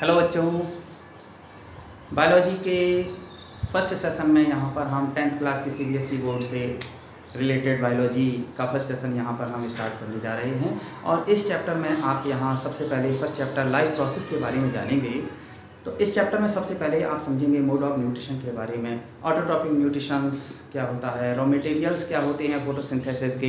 Hello बच्चों, biology के first session में यहाँ पर हम 10th क्लास की सीबीएसई बोर्ड से रिलेटेड बायोलॉजी का फर्स्ट सेशन यहाँ पर हम स्टार्ट करने जा रहे हैं। और इस चैप्टर में आप यहाँ सबसे पहले फर्स्ट चैप्टर लाइफ प्रोसेस के बारे में जानेंगे। तो इस चैप्टर में सबसे पहले आप समझेंगे मोड ऑफ न्यूट्रिशन के बारे में, ऑटोट्रॉपिक न्यूट्रिशंस क्या होता है, रॉ मटेरियल्स क्या होते हैं फोटोसिंथेसिस के,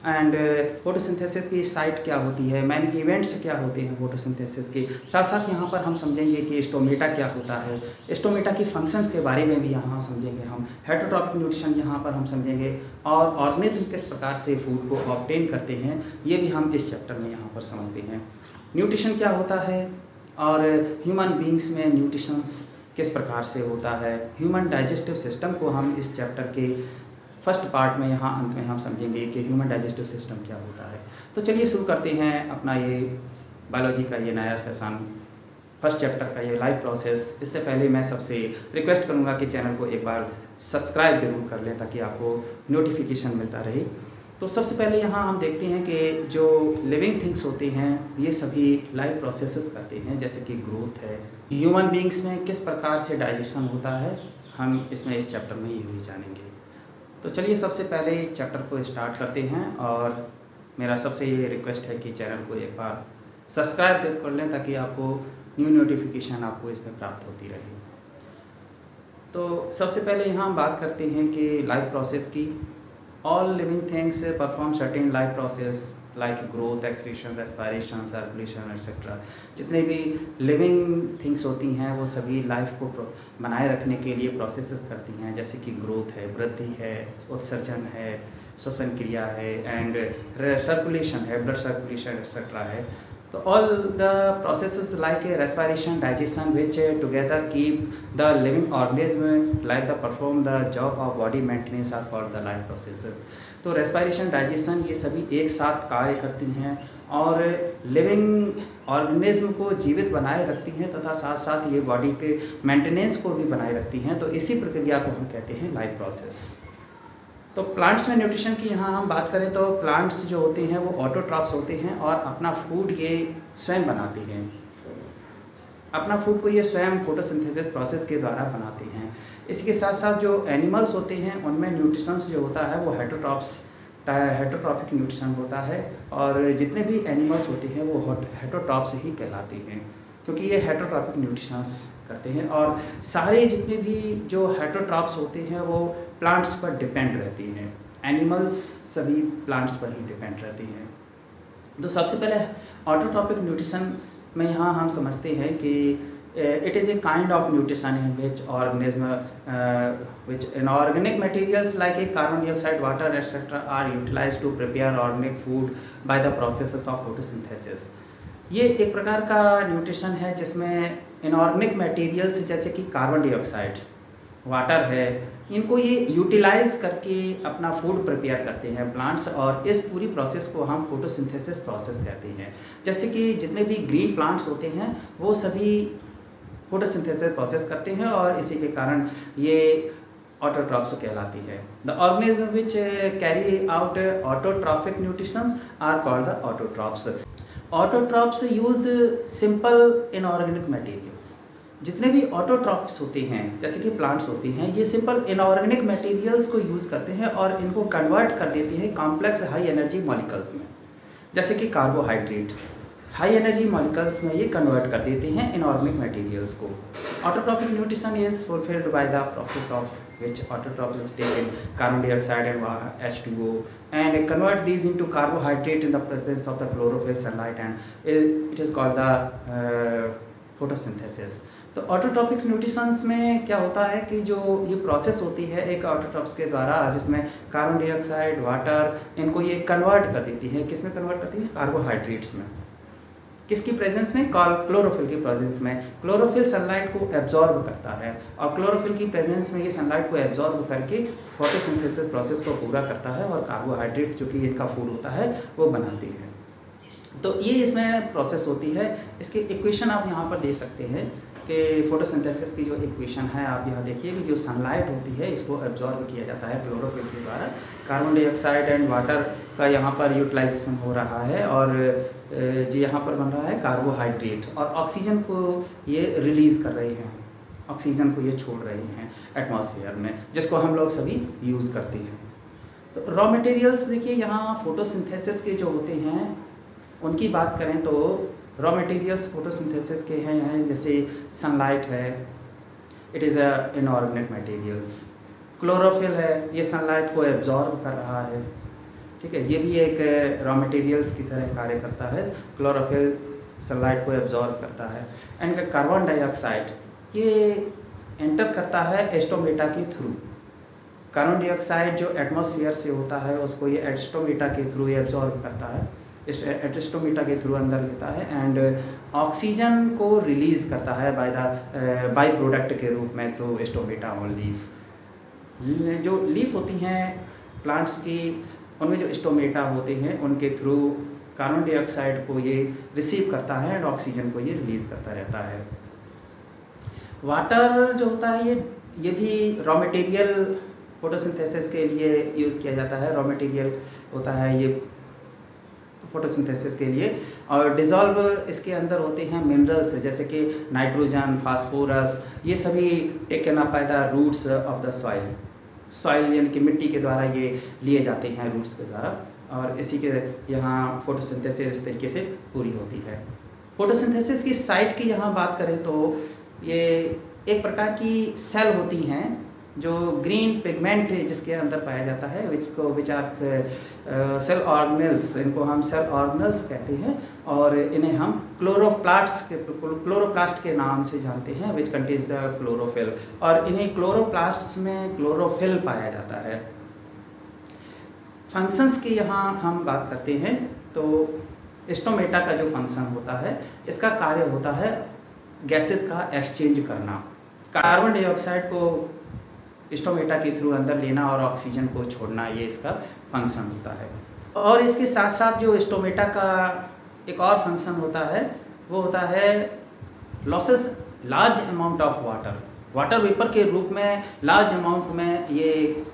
एंड फोटोसिंथेसिस की साइट क्या होती है, मेन इवेंट्स क्या होते हैं फोटोसिंथेसिस के। साथ साथ यहाँ पर हम समझेंगे कि स्टोमेटा क्या होता है, स्टोमेटा की फंक्शंस के बारे में भी यहाँ समझेंगे हम। हेटरोट्रॉपिक न्यूट्रिशन यहाँ पर हम समझेंगे, और ऑर्गेनिज्म किस प्रकार से फूड को ऑब्टेन करते हैं ये भी हम इस चैप्टर में यहाँ पर समझते हैं। न्यूट्रिशन क्या होता है और ह्यूमन बींग्स में न्यूट्रिशंस किस प्रकार से होता है, ह्यूमन डाइजेस्टिव सिस्टम को हम इस चैप्टर के फर्स्ट पार्ट में यहाँ अंत में हम समझेंगे कि ह्यूमन डाइजेस्टिव सिस्टम क्या होता है। तो चलिए शुरू करते हैं अपना ये बायोलॉजी का ये नया सेशन, फर्स्ट चैप्टर का ये लाइफ प्रोसेस। इससे पहले मैं सबसे रिक्वेस्ट करूँगा कि चैनल को एक बार सब्सक्राइब जरूर कर लें ताकि आपको नोटिफिकेशन मिलता रहे। तो सबसे पहले यहाँ हम देखते हैं कि जो लिविंग थिंग्स होते हैं ये सभी लाइफ प्रोसेसेस करते हैं, जैसे कि ग्रोथ है। ह्यूमन बींग्स में किस प्रकार से डाइजेशन होता है हम इसमें इस चैप्टर में ये भी जानेंगे। तो चलिए सबसे पहले चैप्टर को स्टार्ट करते हैं, और मेरा सबसे ये रिक्वेस्ट है कि चैनल को एक बार सब्सक्राइब जरूर कर लें ताकि आपको न्यू नोटिफिकेशन आपको इसमें प्राप्त होती रहे। तो सबसे पहले यहाँ हम बात करते हैं कि लाइफ प्रोसेस की। All living things perform certain life process like growth, excretion, respiration, circulation, etc. जितने भी लिविंग थिंग्स होती हैं वो सभी लाइफ को बनाए रखने के लिए प्रोसेसेस करती हैं, जैसे कि ग्रोथ है, वृद्धि है, उत्सर्जन है, श्वसन क्रिया है, एंड सर्कुलेशन है, ब्लड सर्कुलेशन एक्सेट्रा है। तो all the processes like respiration, digestion which together keep the living organism like the perform the job of body maintenance are called the life processes. तो रेस्पिरेशन, डाइजेशन ये सभी एक साथ कार्य करती हैं और लिविंग ऑर्गेनिज्म को जीवित बनाए रखती हैं तथा साथ साथ ये बॉडी के मेंटेनेंस को भी बनाए रखती हैं। तो इसी प्रक्रिया को हम कहते हैं लाइफ प्रोसेस। तो प्लांट्स में न्यूट्रिशन की यहाँ हम बात करें तो प्लांट्स जो होते हैं वो ऑटोट्रॉप्स होते हैं और अपना फूड ये स्वयं बनाते हैं। अपना फूड को ये स्वयं फोटोसिंथेसिस प्रोसेस के द्वारा बनाते हैं। इसके साथ साथ जो एनिमल्स होते हैं उनमें न्यूट्रिशंस जो होता है वो हेटरोट्रॉपिक न्यूट्रिशन होता है, और जितने भी एनिमल्स होते हैं वो हेटरोट्रॉप्स ही कहलाते हैं क्योंकि ये हेटरोट्रॉपिक न्यूट्रिशंस करते हैं। और सारे जितने भी जो हेटरोट्रॉप्स होते हैं वो प्लांट्स पर डिपेंड रहती हैं, एनिमल्स सभी प्लांट्स पर ही डिपेंड रहती हैं। तो सबसे पहले ऑटोट्रॉपिक न्यूट्रिशन में यहाँ हम समझते हैं कि it is a kind of nutrition in which organism which inorganic materials like a carbon dioxide, water etc. are utilized to prepare organic food by the processes of photosynthesis। ये एक प्रकार का न्यूट्रिशन है जिसमें इनऑर्गेनिक मटेरियल्स जैसे कि carbon dioxide, water है, इनको ये यूटिलाइज करके अपना फूड प्रिपेयर करते हैं प्लांट्स, और इस पूरी प्रोसेस को हम फोटोसिंथेसिस प्रोसेस कहते हैं। जैसे कि जितने भी ग्रीन प्लांट्स होते हैं वो सभी फोटोसिंथेसिस प्रोसेस करते हैं और इसी के कारण ये ऑटोट्रॉप्स कहलाती है। The organism which carry out autotrophic nutritions are called the autotrophs. Autotrophs use simple inorganic materials. जितने भी ऑटोट्रॉप्स होते हैं जैसे कि प्लांट्स होते हैं ये सिंपल इनऑर्गेनिक मटेरियल्स को यूज़ करते हैं और इनको कन्वर्ट कर देते हैं कॉम्प्लेक्स हाई एनर्जी मॉलिक्यूल्स में, जैसे कि कार्बोहाइड्रेट हाई एनर्जी मॉलिक्यूल्स में ये कन्वर्ट कर देते हैं इनऑर्गेनिक मटेरियल्स को। Autotrophic nutrition is fulfilled by the process of which autotrophs take in carbon dioxide and H2O and convert these into carbohydrate in the presence of the chlorophyll, sunlight, and it is called the photosynthesis। तो ऑटोट्रॉपिक्स nutritions में क्या होता है कि जो ये process होती है एक ऑटोट्रॉप्स के द्वारा जिसमें कार्बन डाइऑक्साइड, वाटर, इनको ये कन्वर्ट कर देती है। किस में कन्वर्ट करती है? कार्बोहाइड्रेट्स में। किसकी प्रेजेंस में? क्लोरोफिल की प्रेजेंस में। क्लोरोफिल सनलाइट को एब्जॉर्ब करता है और क्लोरोफिल की प्रेजेंस में ये सनलाइट को एब्जॉर्ब करके फोटोसिंथेसिस प्रोसेस को पूरा करता है और कार्बोहाइड्रेट जो कि इनका फूड होता है वो बनाती है। तो ये इसमें प्रोसेस होती है। इसकी इक्वेशन आप यहाँ पर दे सकते हैं कि फोटोसिंथेसिस की जो इक्वेशन है आप यहाँ देखिए कि जो सनलाइट होती है इसको एब्जॉर्ब किया जाता है क्लोरोफिल के द्वारा। कार्बन डाइऑक्साइड एंड वाटर का यहाँ पर यूटिलाइजेशन हो रहा है और जो यहाँ पर बन रहा है कार्बोहाइड्रेट, और ऑक्सीजन को ये रिलीज़ कर रहे हैं, ऑक्सीजन को ये छोड़ रहे हैं एटमॉस्फेयर में, जिसको हम लोग सभी यूज़ करते हैं। तो रॉ मटेरियल्स देखिए यहाँ फोटोसिंथेसिस के जो होते हैं उनकी बात करें तो रॉ मटेरियल्स फोटोसिंथेसिस के हैं जैसे सनलाइट है, it is a inorganic materials. Chlorophyll है, ये सनलाइट को एब्जॉर्ब कर रहा है, ठीक है, ये भी एक रॉ मटेरियल्स की तरह कार्य करता है। क्लोरोफिल सनलाइट को एब्जॉर्ब करता है। एंड कार्बन डाइऑक्साइड ये एंटर करता है एस्टोमेटा के थ्रू। कार्बन डाइऑक्साइड जो एटमॉस्फेयर से होता है उसको ये एस्टोमेटा के थ्रू एब्जॉर्ब करता है, एस्टोमेटा के थ्रू अंदर लेता है एंड ऑक्सीजन को रिलीज़ करता है बाय प्रोडक्ट के रूप में थ्रू एस्टोमेटा और लीफ। जो लीफ होती हैं प्लांट्स की, उनमें जो स्टोमेटा होते हैं उनके थ्रू कार्बन डाइऑक्साइड को ये रिसीव करता है एंड ऑक्सीजन को ये रिलीज़ करता रहता है। वाटर जो होता है ये भी रॉ मटेरियल फोटोसिंथेसिस के लिए यूज़ किया जाता है। रॉ मटेरियल होता है ये फोटोसिंथेसिस के लिए, और डिज़ोल्व इसके अंदर होते हैं मिनरल्स जैसे कि नाइट्रोजन, फास्फोरस, ये सभी taken up by the roots of the soil यानी कि मिट्टी के द्वारा ये लिए जाते हैं रूट्स के द्वारा, और इसी के यहाँ फोटोसिंथेसिस इस तरीके से पूरी होती है। फोटोसिंथेसिस की साइट की यहाँ बात करें तो ये एक प्रकार की सेल होती हैं जो ग्रीन पिगमेंट जिसके अंदर पाया जाता है, विच आर सेल ऑर्गेनल्स, इनको हम सेल ऑर्गेनल्स कहते हैं, और इन्हें हम क्लोरोप्लास्ट के नाम से जानते हैं, विच कंटेन्स द क्लोरोफिल, और इन्हें क्लोरोप्लास्ट्स में क्लोरोफिल पाया जाता है। फंक्शंस की यहाँ हम बात करते हैं तो स्टोमेटा का जो फंक्शन होता है इसका कार्य होता है गैसेस का एक्सचेंज करना, कार्बन डाइऑक्साइड को स्टोमेटा के थ्रू अंदर लेना और ऑक्सीजन को छोड़ना, ये इसका फंक्शन होता है। और इसके साथ साथ जो स्टोमेटा का एक और फंक्शन होता है वो होता है losses large amount of water vapour के रूप में लार्ज अमाउंट में ये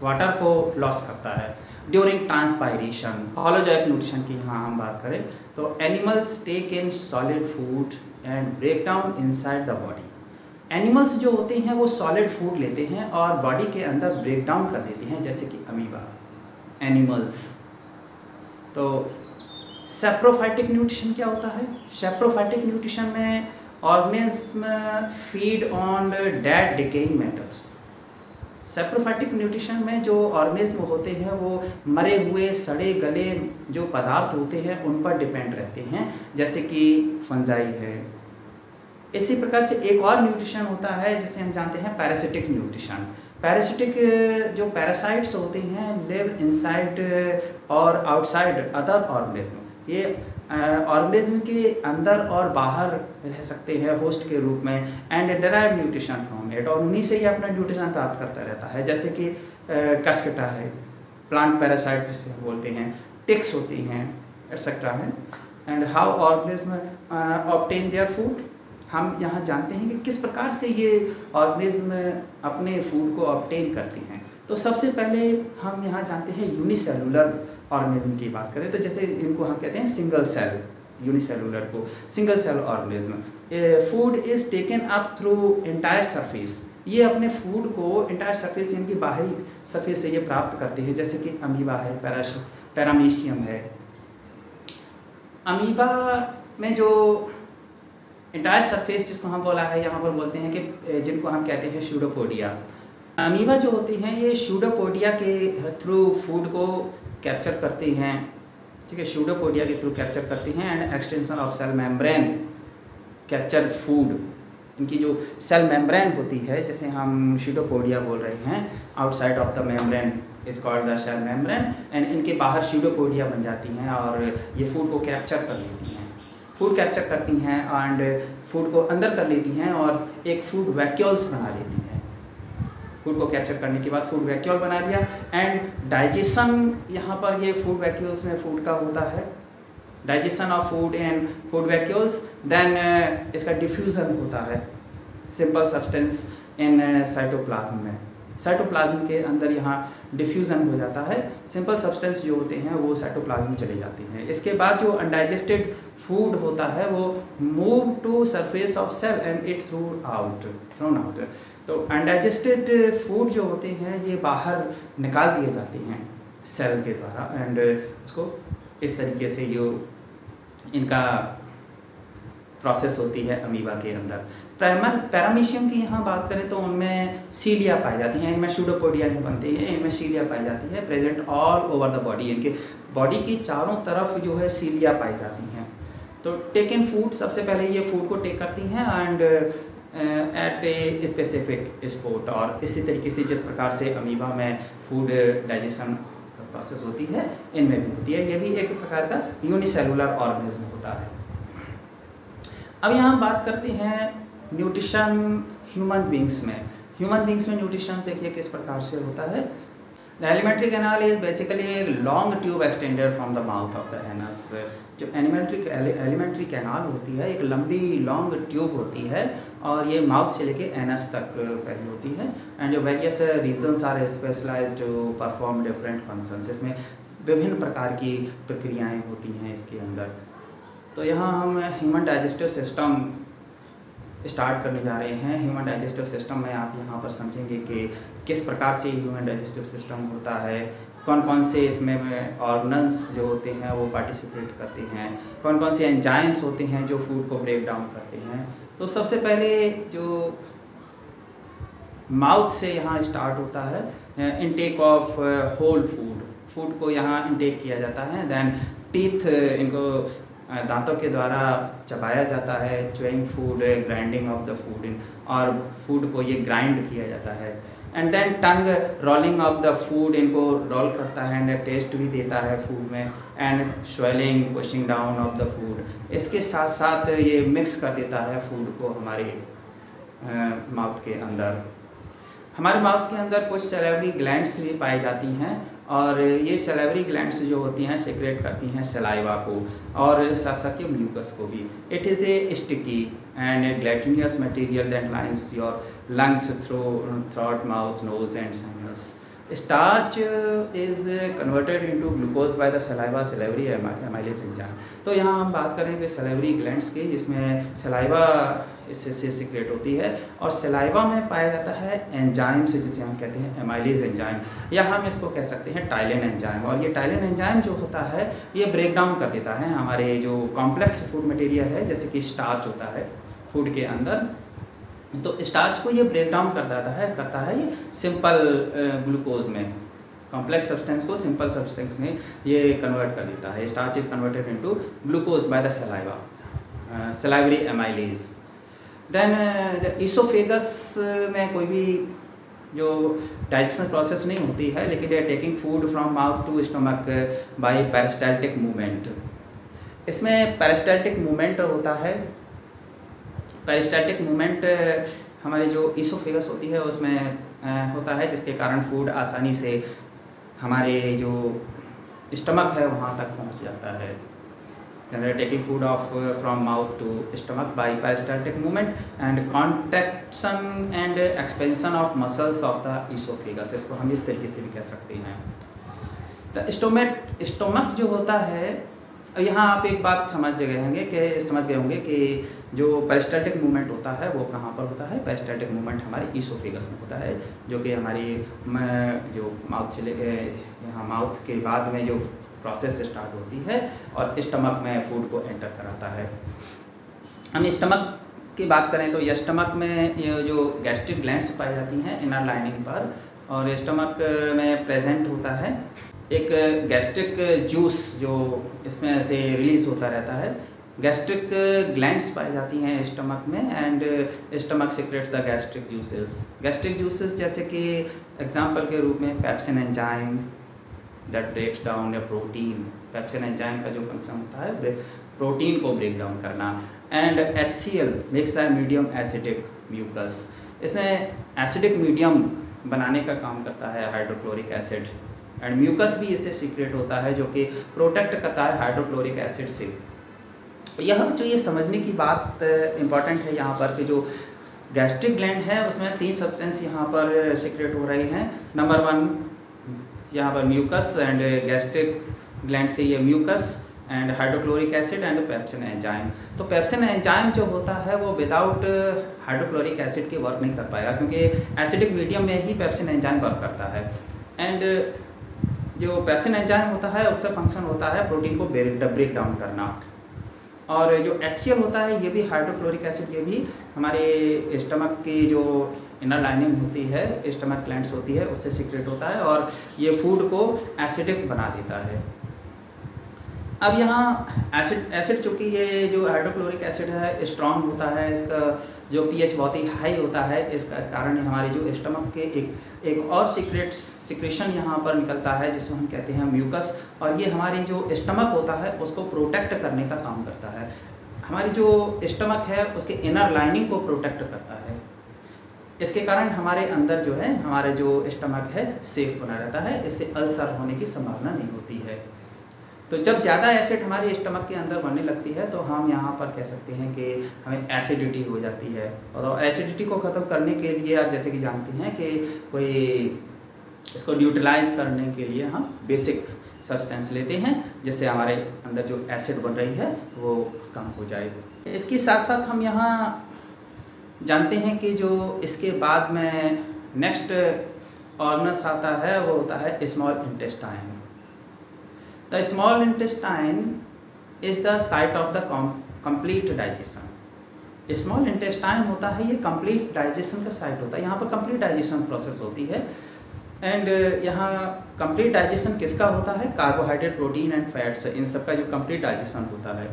वाटर को लॉस करता है ड्यूरिंग ट्रांसपायरेशन। होलोजोइक न्यूट्रिशन की यहाँ हम बात करें तो animals take in solid food and break down inside the body. Animals जो होते हैं वो सॉलिड फूड लेते हैं और बॉडी के अंदर ब्रेक डाउन कर देते हैं, जैसे कि अमीबा एनिमल्स। तो सेप्रोफाइटिक न्यूट्रिशन क्या होता है? सेप्रोफाइटिक न्यूट्रिशन में organism feed on dead decaying matters. Saprophytic nutrition में जो ऑर्गेनिज्म होते हैं वो मरे हुए सड़े गले जो पदार्थ होते हैं उन पर डिपेंड रहते हैं, जैसे कि फंजाई है। इसी प्रकार से एक और न्यूट्रिशन होता है जिसे हम जानते हैं पैरासिटिक न्यूट्रिशन। पैरासिटिक जो पैरासाइट्स होते हैं लिव इनसाइड और आउटसाइड अदर ऑर्गेनिज्म। ये ऑर्गेनिज्म के अंदर और बाहर रह सकते हैं होस्ट के रूप में and derive nutrition from it, और उन्हीं से ही अपना न्यूट्रिशन प्राप्त करता रहता है, जैसे कि कस्केटा है, प्लांट पैरासाइट जिसे हम बोलते हैं, टिक्स होती हैं, एक्सेट्रा है। And how organism obtain their food, हम यहाँ जानते हैं कि किस प्रकार से ये ऑर्गेनिज्म अपने फूड को ऑब्टेन करती हैं। तो सबसे पहले हम यहाँ जानते हैं यूनिसेलुलर ऑर्गेनिज्म की बात करें तो जैसे इनको हम कहते हैं सिंगल सेल, यूनिसेलुलर को single cell organism. Food is taken up through entire surface, ये अपने फूड को एंटायर सरफेस इनकी बाहरी सरफेस से ये प्राप्त करते हैं, जैसे कि अमीबा है, पैरामीशियम है। अमीबा में जो एंटायर सरफेस जिसको हम बोला है यहाँ पर बोलते हैं कि जिनको हम कहते हैं स्यूडोपोडिया। अमीबा जो होती हैं ये स्यूडोपोडिया के थ्रू फूड को कैप्चर करती हैं, ठीक है, स्यूडोपोडिया के थ्रू कैप्चर करती हैं and extension of cell membrane capture food. इनकी जो सेल मेम्ब्रेन होती है जिसे हम स्यूडोपोडिया बोल रहे हैं, outside of the membrane is called the cell membrane, and इनके बाहर स्यूडोपोडिया बन जाती हैं और ये फूड को कैप्चर कर लेती हैं, फूड कैप्चर करती हैं एंड फूड को अंदर कर लेती हैं और एक फूड वैक्यूल्स बना लेती हैं। फूड को कैप्चर करने के बाद फूड वैक्यूल बना दिया एंड डाइजेशन यहाँ पर ये फूड वैक्यूल्स में फूड का होता है digestion of food in food vacuoles, then इसका डिफ्यूज़न होता है सिंपल सब्सटेंस इन साइटोप्लाज्म में। साइटोप्लाज्म के अंदर यहाँ डिफ्यूज़न हो जाता है, सिंपल सब्सटेंस जो होते हैं वो साइटोप्लाज्म चले जाते हैं। इसके बाद जो अनडाइजेस्टेड फूड होता है वो move to surface of cell and it thrown out. तो अनडाइजेस्टेड फूड जो होते हैं ये बाहर निकाल दिए जाते हैं सेल के द्वारा, एंड उसको इस तरीके से जो इनका प्रोसेस होती है अमीबा के अंदर। पैरामीशियम की यहाँ बात करें तो उनमें सीलिया पाई जाती हैं, इनमें सूडोपोडिया नहीं बनते हैं, इनमें सीलिया पाई जाती है present all over the body. इनके बॉडी की चारों तरफ जो है सीलिया पाई जाती हैं। तो टेक इन फूड, सबसे पहले ये फूड को टेक करती हैं and at a specific spot, और इसी तरीके से जिस प्रकार से अमीबा में फूड डाइजेशन प्रोसेस होती है इनमें भी होती है। ये भी एक प्रकार का यूनिसेलुलर ऑर्गेनिज्म होता है। अब यहाँ हम बात करते हैं न्यूट्रिशन ह्यूमन बींग्स में। ह्यूमन बींग्स में न्यूट्रिशन देखिए किस प्रकार से होता है। The alimentary canal is basically a long tube extended from the mouth of the anus. जो एलिमेंट्री कैनाल होती है एक लंबी लॉन्ग ट्यूब होती है और ये माउथ से लेके एनस तक फैली होती है, एंड जो various regions are specialised to perform different functions. इसमें विभिन्न प्रकार की प्रक्रियाएँ होती हैं इसके अंदर। तो यहाँ हम ह्यूमन डाइजेस्टिव सिस्टम स्टार्ट करने जा रहे हैं। ह्यूमन डाइजेस्टिव सिस्टम में आप यहाँ पर समझेंगे कि किस प्रकार से ह्यूमन डाइजेस्टिव सिस्टम होता है, कौन कौन से इसमें ऑर्गन्स जो होते हैं वो पार्टिसिपेट करते हैं, कौन कौन से एंजाइम्स होते हैं जो फूड को ब्रेक डाउन करते हैं। तो सबसे पहले जो माउथ से यहाँ स्टार्ट होता है इनटेक ऑफ होल फूड को यहाँ इनटेक किया जाता है। देन टीथ, इनको दांतों के द्वारा चबाया जाता है, chewing food, grinding of the food, और फूड को ये ग्राइंड किया जाता है। And then tongue rolling of the food, इनको रोल करता है एंड टेस्ट भी देता है फूड में, and swallowing, pushing down of the food. इसके साथ साथ ये मिक्स कर देता है फूड को हमारे माउथ के अंदर। हमारे माउथ के अंदर कुछ सैलिवरी ग्लैंड्स भी पाई जाती हैं, और ये सैलिवरी ग्लैंड्स जो होती हैं सेक्रेट करती हैं सलाइवा को और साथ साथ ये म्यूकस को भी। It is a sticky and gelatinous material that lines your lungs throat, mouth, nose and sinus. Starch is converted into glucose by the saliva salivary amylase enzyme. तो यहाँ हम बात करेंगे सैलिवरी ग्लैंड्स की, जिसमें सलाइवा इससे सिक्रेट होती है, और सलाइवा में पाया जाता है एंजाइम्स जिसे हम कहते हैं एमाइलेज एंजाइम, या हम इसको कह सकते हैं टाइलिन एंजाइम। और ये टाइलिन एंजाइम जो होता है ये ब्रेक डाउन कर देता है हमारे जो कॉम्प्लेक्स फूड मटेरियल है, जैसे कि स्टार्च होता है फूड के अंदर, तो स्टार्च को ये ब्रेक डाउन करता है ये सिंपल ग्लूकोज में, कॉम्प्लेक्स सब्सटेंस को सिंपल सब्सटेंस में ये कन्वर्ट कर देता है। Starch is converted into glucose by the saliva, salivary amylase. Then oesophagus में कोई भी जो डाइजेशन प्रोसेस नहीं होती है, लेकिन ये taking food from mouth to stomach by peristaltic movement. इसमें पेरिस्टाल्टिक मूवमेंट होता है। पेरिस्टाल्टिक मूवमेंट हमारे जो इसोफेगस होती है उसमें होता है, जिसके कारण फूड आसानी से हमारे जो स्टमक है वहाँ तक पहुँच जाता है। Taking food of from mouth to stomach by peristaltic movement and contraction and expansion of muscles of the oesophagus, इसको हम इस तरीके से भी कह सकते हैं। तो स्टोमक जो होता है, यहाँ आप एक बात समझ गए होंगे कि जो पेरिस्टाल्टिक मूवमेंट होता है वो कहाँ पर होता है। पेरिस्टाल्टिक मूवमेंट हमारे इसोफेगस में होता है, जो कि हमारी जो माउथ से लेके यहाँ माउथ के बाद में जो प्रोसेस स्टार्ट होती है और स्टमक में फूड को एंटर कराता है। हम स्टमक की बात करें तो स्टमक में ये जो गैस्ट्रिक ग्लैंड्स पाई जाती हैं इनर लाइनिंग पर, और स्टमक में प्रेजेंट होता है एक गैस्ट्रिक जूस जो इसमें से रिलीज होता रहता है। गैस्ट्रिक ग्लैंड्स पाई जाती हैं स्टमक में, and stomach secretes the gastric juices. Gastric juices जैसे कि एग्जांपल के रूप में pepsin enzyme that breaks down a protein. Pepsin enzyme का जो फंक्शन होता है प्रोटीन को ब्रेक डाउन करना, and HCl makes the medium acidic mucus. इसमें एसिडिक मीडियम बनाने का काम करता है हाइड्रोक्लोरिक एसिड, एंड म्यूकस भी इससे सीक्रेट होता है जो कि प्रोटेक्ट करता है हाइड्रोक्लोरिक एसिड से। तो यह जो ये समझने की बात इम्पॉर्टेंट है यहाँ पर कि जो गैस्ट्रिक ग्लैंड है उसमें 3 सब्सटेंस यहाँ पर सीक्रेट हो रही हैं। नंबर 1 यहाँ पर म्यूकस एंड गैस्ट्रिक ग्लैंड से ये mucus and hydrochloric acid and pepsin enzyme. तो पेप्सिन एंजाइम जो होता है वो विदाउट हाइड्रोक्लोरिक एसिड के वर्क नहीं कर पाएगा, क्योंकि एसिडिक मीडियम में ही पेप्सिन एंजाइम वर्क करता है। एंड जो पेप्सिन एंजाइम होता है उसका फंक्शन होता है प्रोटीन को ब्रेक डाउन करना। और जो HCl होता है ये भी हाइड्रोक्लोरिक एसिड, ये भी हमारे स्टमक की जो इनर लाइनिंग होती है, स्टमक ग्लैंड्स होती है, उससे सीक्रेट होता है और ये फूड को एसिडिक बना देता है। अब यहाँ एसिड चूँकि ये जो हाइड्रोक्लोरिक एसिड है स्ट्रॉन्ग होता है, इसका जो pH बहुत ही हाई होता है, इसका कारण हमारे जो स्टमक के एक और सिक्रेशन यहाँ पर निकलता है जिसको हम कहते हैं म्यूकस, और ये हमारी जो स्टमक होता है उसको प्रोटेक्ट करने का काम करता है। हमारी जो स्टमक है उसके इनर लाइनिंग को प्रोटेक्ट करता है। इसके कारण हमारे अंदर जो है हमारे जो स्टमक है सेफ बना रहता है, इससे अल्सर होने की संभावना नहीं होती है। तो जब ज़्यादा एसिड हमारे स्टमक के अंदर बनने लगती है तो हम यहाँ पर कह सकते हैं कि हमें एसिडिटी हो जाती है। और एसिडिटी को ख़त्म करने के लिए आप जैसे कि जानते हैं कि कोई इसको न्यूट्रलाइज करने के लिए हम बेसिक सब्सटेंस लेते हैं जिससे हमारे अंदर जो एसिड बन रही है वो कम हो जाए। इसके साथ साथ हम यहाँ जानते हैं कि जो इसके बाद में नेक्स्ट ऑर्गन्स आता है वो होता है small intestine. The small intestine is the site of the complete digestion. Small intestine होता है ये कंप्लीट डाइजेशन का साइट होता है, यहाँ पर कंप्लीट डाइजेशन प्रोसेस होती है। एंड यहाँ कंप्लीट डाइजेशन किसका होता है? कार्बोहाइड्रेट, प्रोटीन एंड फैट्स, इन सब का जो कंप्लीट डाइजेशन होता है।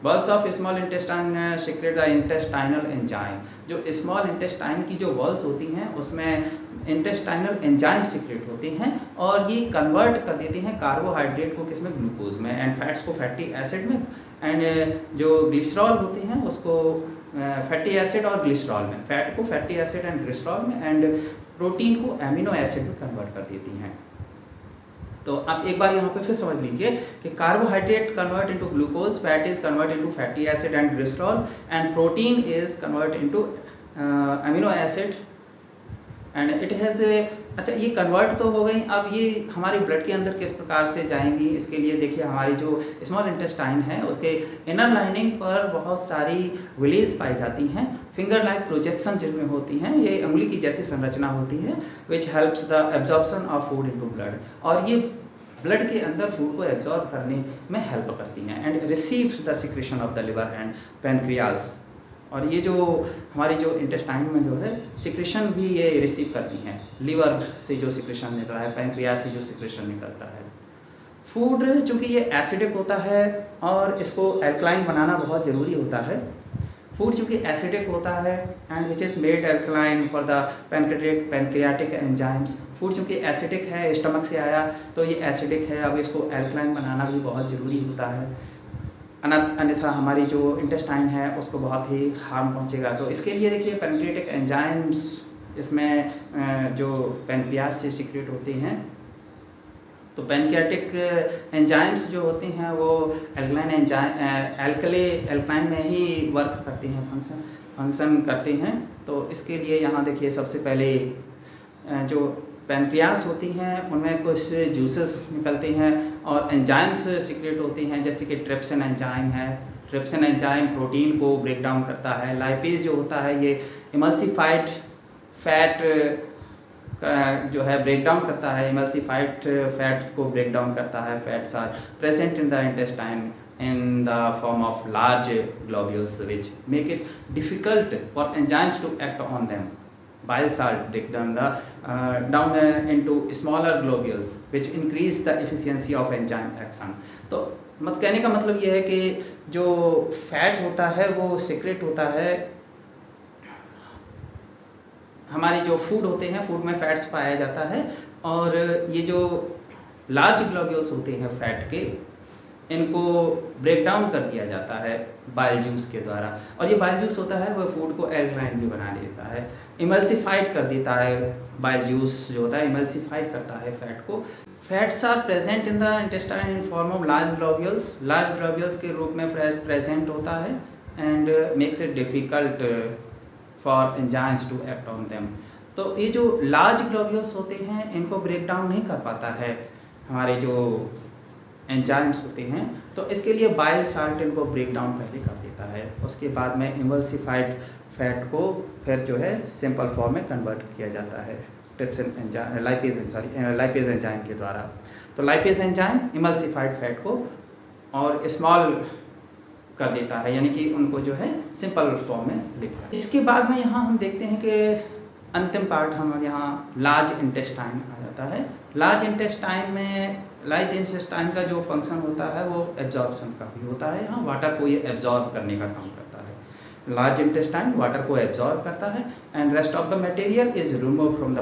Walls of small intestine secret the intestinal enzyme. जो स्मॉल इंटेस्टाइन की जो वॉल्स होती हैं उसमें इंटेस्टाइनल एंजाइम सीक्रेट होते हैं और ये कन्वर्ट कर देते हैं कार्बोहाइड्रेट को किसमें? ग्लूकोज में, एंड फैट्स को फैटी एसिड में, एंड जो ग्लिसरॉल होते हैं उसको फैटी एसिड और ग्लिसरॉल में, फैट को फैटी एसिड एंड ग्लिसरॉल में, एंड प्रोटीन को एमिनो एसिड में कन्वर्ट कर देती हैं। तो आप एक बार यहाँ पे फिर समझ लीजिए कि carbohydrate convert into glucose, fat is convert into fatty acid and glycerol, and protein is convert into amino acid and it has. अच्छा, ये कन्वर्ट तो हो गई, अब ये हमारे ब्लड के अंदर किस प्रकार से जाएंगी? इसके लिए देखिए हमारी जो स्मॉल इंटेस्टाइन है उसके इनर लाइनिंग पर बहुत सारी विलेज पाई जाती हैं, फिंगर लाइक प्रोजेक्शन जिनमें होती हैं, ये उंगली की जैसी संरचना होती है, which helps the absorption of food into blood, और ये ब्लड के अंदर फूड को एब्जॉर्ब करने में हेल्प करती हैं, and receives the secretion of the liver and pancreas. और ये जो हमारी जो इंटेस्टाइन में जो है सिक्रेशन भी ये रिसीव करती हैं, लीवर से जो सिक्रेशन निकला है, पेनक्रियाज से जो सिक्रेशन निकलता है। फूड चूँकि ये एसिडिक होता है और इसको एल्कलाइन बनाना बहुत ज़रूरी होता है। फूड चूँकि एसिडिक होता है and which is made alkaline for the pancreatic enzymes. Food चूँकि एसिडिक है, स्टमक से आया तो ये एसिडिक है, अब इसको एल्कलाइन बनाना भी बहुत ज़रूरी होता है, अन्यथा हमारी जो इंटेस्टाइन है उसको बहुत ही हार्म पहुंचेगा। तो इसके लिए देखिए पैनक्रियाटिक एंजाइम्स इसमें जो पैनक्रियाज से सीक्रेट होते हैं, तो पैनक्रियाटिक एंजाइम्स जो होते हैं वो एल्कलाइन एल्कलाइन में ही वर्क करते हैं, फंक्शन करते हैं। तो इसके लिए यहाँ देखिए सबसे पहले जो पैनक्रियाज होती हैं उनमें कुछ जूसेस निकलते हैं और एंजाइम्स सीक्रेट होते हैं, जैसे कि ट्रिप्सिन एंजाइम है। ट्रिप्सिन एंजाइम प्रोटीन को ब्रेक डाउन करता है। लाइपेज जो होता है ये इमल्सिफाइड फैट जो है ब्रेक डाउन करता है, इमल्सिफाइड फैट को ब्रेक डाउन करता है। Fats are present in the intestine in the form of large globules which make it difficult for enzymes to act on them. Bile salt break them down into smaller globules which increase the efficiency of enzyme action. तो कहने का मतलब ये है कि जो fat होता है वो सीक्रेट होता है, हमारे जो फूड होते हैं फूड में फैट्स पाया जाता है, और ये जो लार्ज ग्लोब्यूल्स होते हैं फैट के इनको ब्रेक डाउन कर दिया जाता है बाइल जूस के द्वारा, और ये बाइल जूस होता है वो फूड को एल्कलाइन भी बना देता है, इमल्सिफाइड कर देता है। बाइल जूस जो होता है इमल्सिफाइड करता है फैट को। Fats are present in the intestine in form of large globules के रूप में प्रेजेंट होता है and makes it difficult for enzymes to act on them. तो ये जो लार्ज ग्लोब्यूल्स होते हैं इनको ब्रेक डाउन नहीं कर पाता है हमारे जो एंजाइम्स होते हैं, तो इसके लिए बाइल साल्ट इनको ब्रेक डाउन पहले कर देता है। उसके बाद में इमल्सिफाइड फैट को फिर जो है सिंपल फॉर्म में कन्वर्ट किया जाता है ट्रिप्सिन एंजाइम लाइपेज एंजाइम के द्वारा। तो लाइपेज एंजाइम इमल्सिफाइड फैट को और स्मॉल कर देता है, यानी कि उनको जो है सिंपल फॉर्म में लिखा है। इसके बाद में यहाँ हम देखते हैं कि अंतिम पार्ट हम यहाँ लार्ज इंटेस्टाइन आ जाता है। लार्ज इंटेस्टाइन का जो फंक्शन होता है वो एब्जॉर्प्शन का भी होता है। यहाँ वाटर को ये एब्जॉर्ब करने का काम करता है। लार्ज इंटेस्टाइन वाटर को एब्जॉर्ब करता है and rest of the material is remove from the